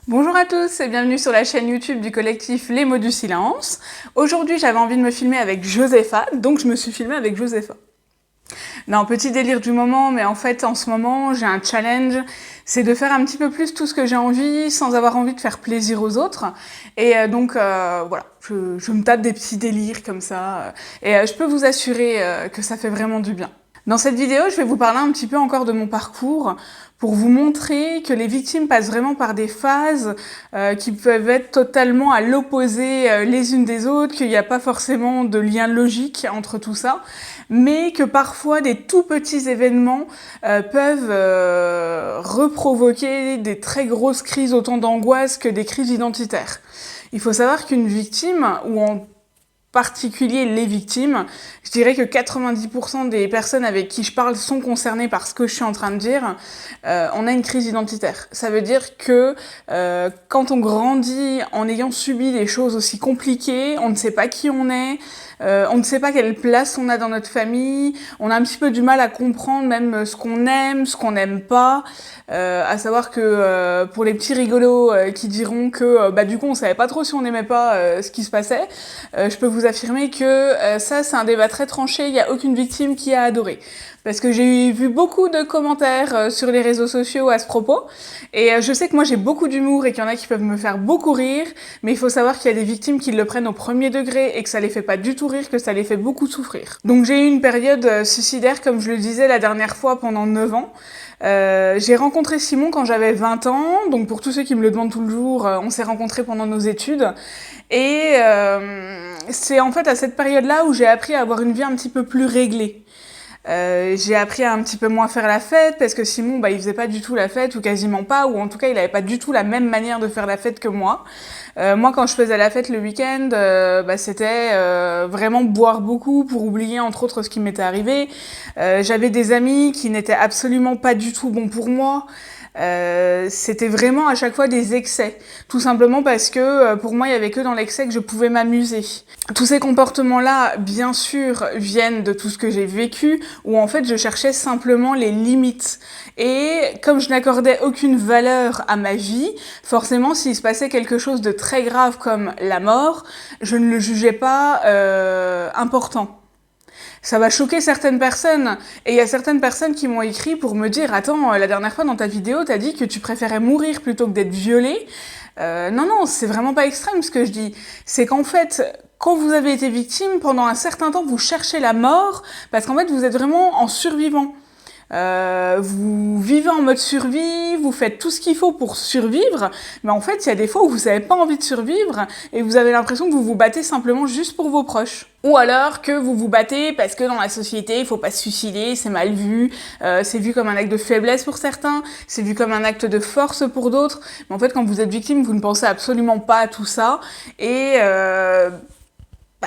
Bonjour à tous et bienvenue sur la chaîne YouTube du collectif Les Mots du Silence. Aujourd'hui j'avais envie de me filmer avec Josepha, donc je me suis filmée avec Josepha. Non, petit délire du moment, mais en fait en ce moment j'ai un challenge, c'est de faire un petit peu plus tout ce que j'ai envie sans avoir envie de faire plaisir aux autres. Et donc voilà, je me tape des petits délires comme ça, et je peux vous assurer que ça fait vraiment du bien. Dans cette vidéo, je vais vous parler un petit peu encore de mon parcours pour vous montrer que les victimes passent vraiment par des phases qui peuvent être totalement à l'opposé les unes des autres, qu'il n'y a pas forcément de lien logique entre tout ça, mais que parfois des tout petits événements peuvent reprovoquer des très grosses crises, autant d'angoisse que des crises identitaires. Il faut savoir qu'une victime, ou en particulier les victimes, je dirais que 90% des personnes avec qui je parle sont concernées par ce que je suis en train de dire, on a une crise identitaire. Ça veut dire que quand on grandit en ayant subi des choses aussi compliquées, on ne sait pas qui on est, on ne sait pas quelle place on a dans notre famille, on a un petit peu du mal à comprendre même ce qu'on aime, ce qu'on n'aime pas, à savoir que pour les petits rigolos qui diront que du coup on savait pas trop si on n'aimait pas ce qui se passait, je peux vous affirmer que ça c'est un débat très tranché, il n'y a aucune victime qui a adoré. Parce que j'ai vu beaucoup de commentaires sur les réseaux sociaux à ce propos, et je sais que moi j'ai beaucoup d'humour et qu'il y en a qui peuvent me faire beaucoup rire, mais il faut savoir qu'il y a des victimes qui le prennent au premier degré et que ça les fait pas du tout rire, que ça les fait beaucoup souffrir. Donc j'ai eu une période suicidaire, comme je le disais la dernière fois, pendant 9 ans. J'ai rencontré Simon quand j'avais 20 ans, donc pour tous ceux qui me le demandent tout le jour, on s'est rencontrés pendant nos études, et c'est en fait à cette période-là où j'ai appris à avoir une vie un petit peu plus réglée. J'ai appris à un petit peu moins faire la fête parce que Simon il faisait pas du tout la fête ou quasiment pas, ou en tout cas il avait pas du tout la même manière de faire la fête que moi. Moi quand je faisais la fête le week-end, c'était vraiment boire beaucoup pour oublier entre autres ce qui m'était arrivé. J'avais des amis qui n'étaient absolument pas du tout bons pour moi. C'était vraiment à chaque fois des excès, tout simplement parce que pour moi il y avait que dans l'excès que je pouvais m'amuser. Tous ces comportements-là, bien sûr, viennent de tout ce que j'ai vécu, où en fait je cherchais simplement les limites. Et comme je n'accordais aucune valeur à ma vie, forcément s'il se passait quelque chose de très grave comme la mort, je ne le jugeais pas important. Ça va choquer certaines personnes, et il y a certaines personnes qui m'ont écrit pour me dire « Attends, la dernière fois dans ta vidéo, t'as dit que tu préférais mourir plutôt que d'être violée. » Non, c'est vraiment pas extrême ce que je dis. C'est qu'en fait, quand vous avez été victime, pendant un certain temps, vous cherchez la mort, parce qu'en fait, vous êtes vraiment en survivant. Vous vivez en mode survie, vous faites tout ce qu'il faut pour survivre, mais en fait, il y a des fois où vous n'avez pas envie de survivre et vous avez l'impression que vous vous battez simplement juste pour vos proches. Ou alors que vous vous battez parce que dans la société, il faut pas se suicider, c'est mal vu, c'est vu comme un acte de faiblesse pour certains, c'est vu comme un acte de force pour d'autres, mais en fait, quand vous êtes victime, vous ne pensez absolument pas à tout ça, et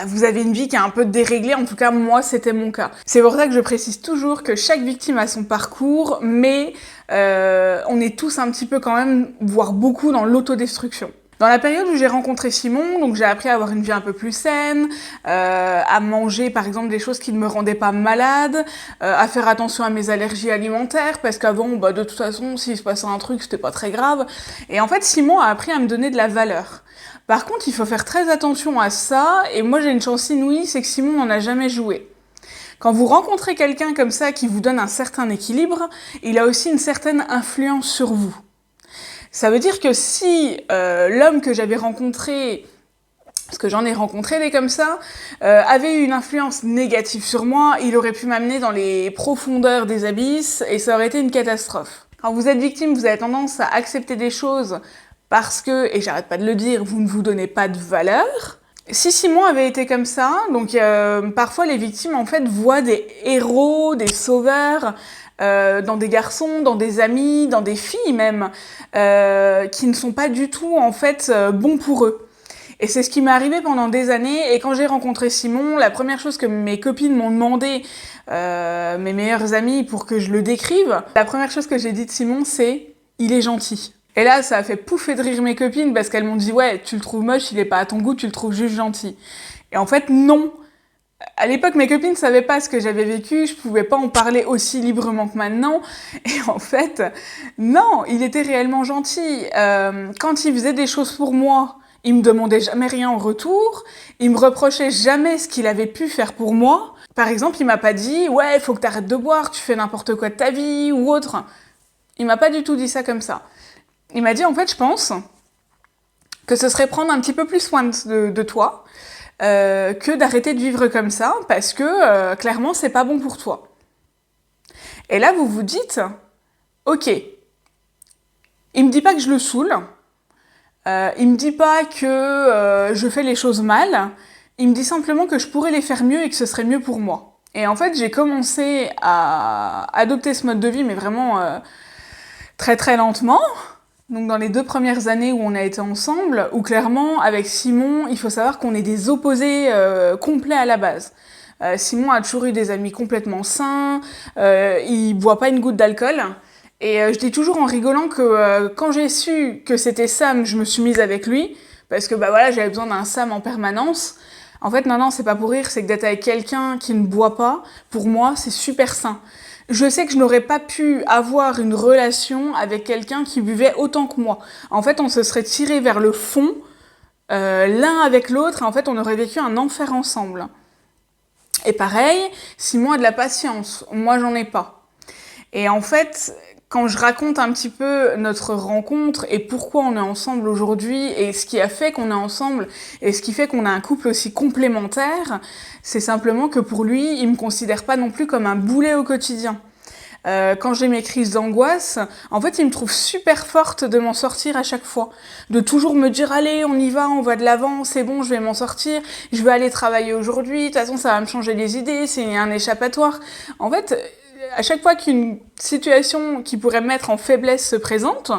vous avez une vie qui est un peu déréglée, en tout cas moi c'était mon cas. C'est pour ça que je précise toujours que chaque victime a son parcours, mais on est tous un petit peu quand même, voire beaucoup dans l'autodestruction. Dans la période où j'ai rencontré Simon, donc j'ai appris à avoir une vie un peu plus saine, à manger par exemple des choses qui ne me rendaient pas malade, à faire attention à mes allergies alimentaires, parce qu'avant, de toute façon, s'il se passait un truc, c'était pas très grave. Et en fait, Simon a appris à me donner de la valeur. Par contre, il faut faire très attention à ça, et moi j'ai une chance inouïe, c'est que Simon n'en a jamais joué. Quand vous rencontrez quelqu'un comme ça qui vous donne un certain équilibre, il a aussi une certaine influence sur vous. Ça veut dire que si l'homme que j'avais rencontré, parce que j'en ai rencontré des comme ça, avait une influence négative sur moi, il aurait pu m'amener dans les profondeurs des abysses, et ça aurait été une catastrophe. Quand vous êtes victime, vous avez tendance à accepter des choses parce que, et j'arrête pas de le dire, vous ne vous donnez pas de valeur. Si Simon avait été comme ça, donc parfois les victimes en fait voient des héros, des sauveurs, dans des garçons, dans des amis, dans des filles même, qui ne sont pas du tout en fait bons pour eux. Et c'est ce qui m'est arrivé pendant des années, et quand j'ai rencontré Simon, la première chose que mes copines m'ont demandé, mes meilleures amies, pour que je le décrive, la première chose que j'ai dit de Simon, c'est « il est gentil ». Et là, ça a fait pouffer de rire mes copines parce qu'elles m'ont dit « Ouais, tu le trouves moche, il est pas à ton goût, tu le trouves juste gentil ». Et en fait, non. À l'époque, mes copines ne savaient pas ce que j'avais vécu, je pouvais pas en parler aussi librement que maintenant. Et en fait, non, il était réellement gentil. Quand il faisait des choses pour moi, il me demandait jamais rien en retour. Il me reprochait jamais ce qu'il avait pu faire pour moi. Par exemple, il m'a pas dit ouais, il faut que t'arrêtes de boire, tu fais n'importe quoi de ta vie ou autre. Il m'a pas du tout dit ça comme ça. Il m'a dit en fait, je pense que ce serait prendre un petit peu plus soin de toi. Que d'arrêter de vivre comme ça, parce que clairement, c'est pas bon pour toi. Et là, vous vous dites, ok, il me dit pas que je le saoule, il me dit pas que je fais les choses mal, il me dit simplement que je pourrais les faire mieux et que ce serait mieux pour moi. Et en fait, j'ai commencé à adopter ce mode de vie, mais vraiment très très lentement. Donc dans les 2 premières années où on a été ensemble, où clairement, avec Simon, il faut savoir qu'on est des opposés complets à la base. Simon a toujours eu des amis complètement sains, il boit pas une goutte d'alcool. Et je dis toujours en rigolant que quand j'ai su que c'était Sam, je me suis mise avec lui, parce que bah voilà, j'avais besoin d'un Sam en permanence. En fait, non, c'est pas pour rire, c'est que d'être avec quelqu'un qui ne boit pas, pour moi, c'est super sain. Je sais que je n'aurais pas pu avoir une relation avec quelqu'un qui buvait autant que moi. En fait, on se serait tiré vers le fond, l'un avec l'autre, et en fait, on aurait vécu un enfer ensemble. Et pareil, Simon a de la patience, moi j'en ai pas. Et en fait, quand je raconte un petit peu notre rencontre et pourquoi on est ensemble aujourd'hui et ce qui a fait qu'on est ensemble et ce qui fait qu'on a un couple aussi complémentaire, c'est simplement que pour lui, il me considère pas non plus comme un boulet au quotidien. Quand j'ai mes crises d'angoisse, en fait, il me trouve super forte de m'en sortir à chaque fois. De toujours me dire, allez, on va de l'avant, c'est bon, je vais m'en sortir, je vais aller travailler aujourd'hui, de toute façon, ça va me changer les idées, c'est un échappatoire. En fait, à chaque fois qu'une situation qui pourrait me mettre en faiblesse se présente,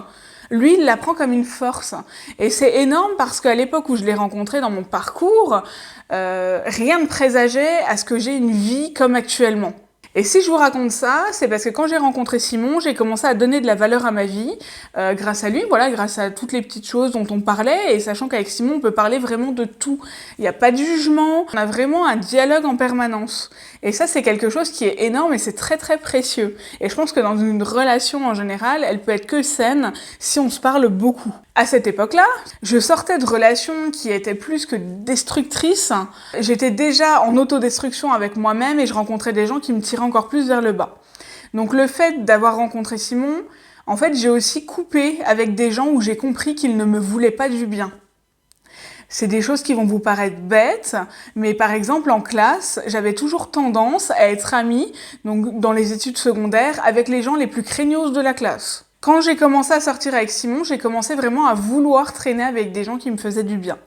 lui, il la prend comme une force. Et c'est énorme parce qu'à l'époque où je l'ai rencontré dans mon parcours, rien ne présageait à ce que j'ai une vie comme actuellement. Et si je vous raconte ça, c'est parce que quand j'ai rencontré Simon, j'ai commencé à donner de la valeur à ma vie, grâce à lui, voilà, grâce à toutes les petites choses dont on parlait, et sachant qu'avec Simon, on peut parler vraiment de tout. Il n'y a pas de jugement, on a vraiment un dialogue en permanence. Et ça, c'est quelque chose qui est énorme et c'est très très précieux. Et je pense que dans une relation en général, elle peut être que saine si on se parle beaucoup. À cette époque-là, je sortais de relations qui étaient plus que destructrices. J'étais déjà en autodestruction avec moi-même et je rencontrais des gens qui me tiraient encore plus vers le bas. Donc le fait d'avoir rencontré Simon, en fait, j'ai aussi coupé avec des gens où j'ai compris qu'ils ne me voulaient pas du bien. C'est des choses qui vont vous paraître bêtes, mais par exemple en classe, j'avais toujours tendance à être amie, donc dans les études secondaires, avec les gens les plus craignos de la classe. Quand j'ai commencé à sortir avec Simon, j'ai commencé vraiment à vouloir traîner avec des gens qui me faisaient du bien.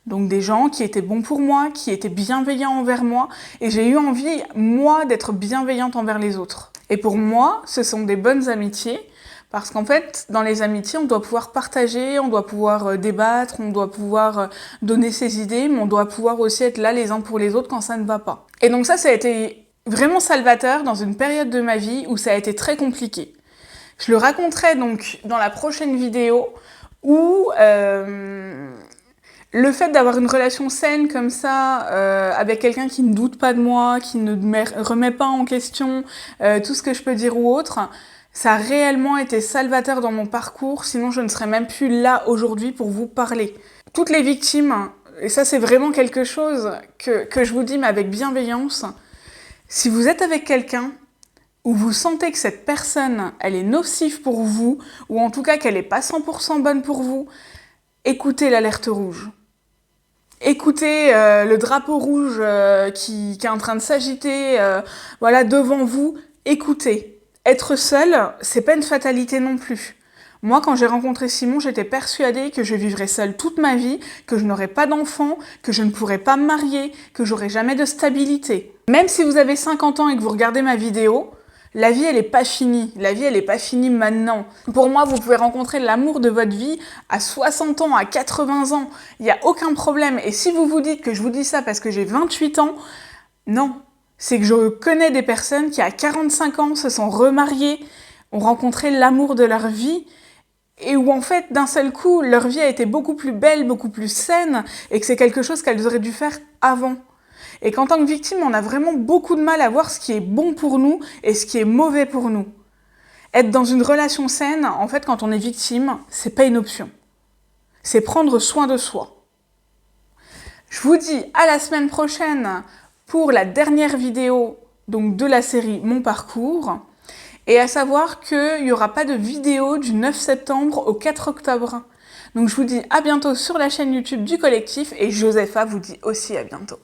Donc des gens qui étaient bons pour moi, qui étaient bienveillants envers moi, et j'ai eu envie, moi, d'être bienveillante envers les autres. Et pour moi, ce sont des bonnes amitiés, parce qu'en fait, dans les amitiés, on doit pouvoir partager, on doit pouvoir débattre, on doit pouvoir donner ses idées, mais on doit pouvoir aussi être là les uns pour les autres quand ça ne va pas. Et donc ça a été vraiment salvateur dans une période de ma vie où ça a été très compliqué. Je le raconterai donc dans la prochaine vidéo où le fait d'avoir une relation saine comme ça, avec quelqu'un qui ne doute pas de moi, qui ne me remet pas en question tout ce que je peux dire ou autre, ça a réellement été salvateur dans mon parcours, sinon je ne serais même plus là aujourd'hui pour vous parler. Toutes les victimes, et ça c'est vraiment quelque chose que je vous dis mais avec bienveillance, si vous êtes avec quelqu'un où vous sentez que cette personne, elle est nocive pour vous, ou en tout cas qu'elle n'est pas 100% bonne pour vous, écoutez l'alerte rouge. Écoutez le drapeau rouge qui est en train de s'agiter voilà, devant vous, écoutez. Être seul, c'est pas une fatalité non plus. Moi, quand j'ai rencontré Simon, j'étais persuadée que je vivrais seule toute ma vie, que je n'aurais pas d'enfants, que je ne pourrais pas me marier, que j'aurais jamais de stabilité. Même si vous avez 50 ans et que vous regardez ma vidéo, la vie, elle est pas finie. La vie, elle est pas finie maintenant. Pour moi, vous pouvez rencontrer l'amour de votre vie à 60 ans, à 80 ans. Il n'y a aucun problème. Et si vous vous dites que je vous dis ça parce que j'ai 28 ans, non. C'est que je connais des personnes qui, à 45 ans, se sont remariées, ont rencontré l'amour de leur vie, et où, en fait, d'un seul coup, leur vie a été beaucoup plus belle, beaucoup plus saine, et que c'est quelque chose qu'elles auraient dû faire avant. Et qu'en tant que victime, on a vraiment beaucoup de mal à voir ce qui est bon pour nous et ce qui est mauvais pour nous. Être dans une relation saine, en fait, quand on est victime, c'est pas une option. C'est prendre soin de soi. Je vous dis à la semaine prochaine pour la dernière vidéo donc, de la série Mon Parcours. Et à savoir qu'il n'y aura pas de vidéo du 9 septembre au 4 octobre. Donc je vous dis à bientôt sur la chaîne YouTube du collectif et Josepha vous dit aussi à bientôt.